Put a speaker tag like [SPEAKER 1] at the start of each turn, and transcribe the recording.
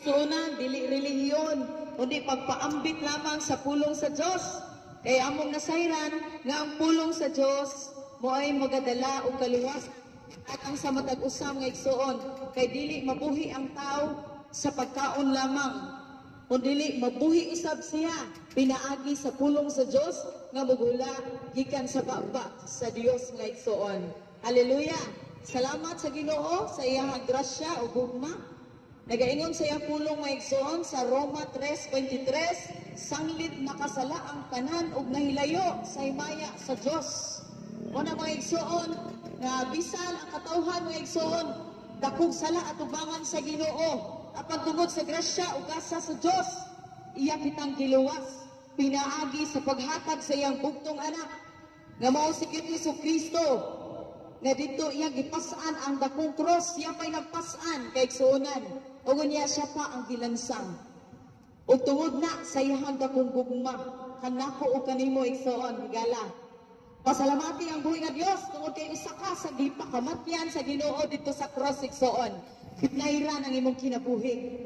[SPEAKER 1] Sunan, dili relihiyon, kundi pagpaambit lamang sa pulong sa Dios. Kay among nasayran nga ang pulong sa Dios moay magadala og kaluwas at ang sa matag usam nga igsuon kay dili mabuhi ang tao sa pagkaon lamang, kundi mabuhi usab siya pinaagi sa pulong sa Dios nga mugula gikan sa baba sa Dios nga igsuon. Hallelujah. Salamat sa Ginoo sa iyang grasya ug gugma. Nagaingon sa iyang pulong nga igsuon sa Roma 3:23, sanglit nakasala ang tanan ug nahilayo sa himaya sa Dios. Una mga igsuon nga bisan ang katawhan nga igsuon dakog sala at ubangan sa Ginoo apan tungod sa grasya ug asa sa Dios iya kitang giluwas pinaagi sa paghatag sa iyang bugtong anak nga mao si Kristo nga dito iya gipas-an ang dakong cross, siya pa'y nagpas-an kay igsuonan ug unya siya pa ang gilansang ug tungod na sa iyang dakong gugma kanako ug kanimo igsuon higala. Pasalamati ang buhay nga Dios tungod kay isa ka sa gipakamatyan sa Ginoo dito sa cross igsuon. Kitnairan ang imong kinabuhi.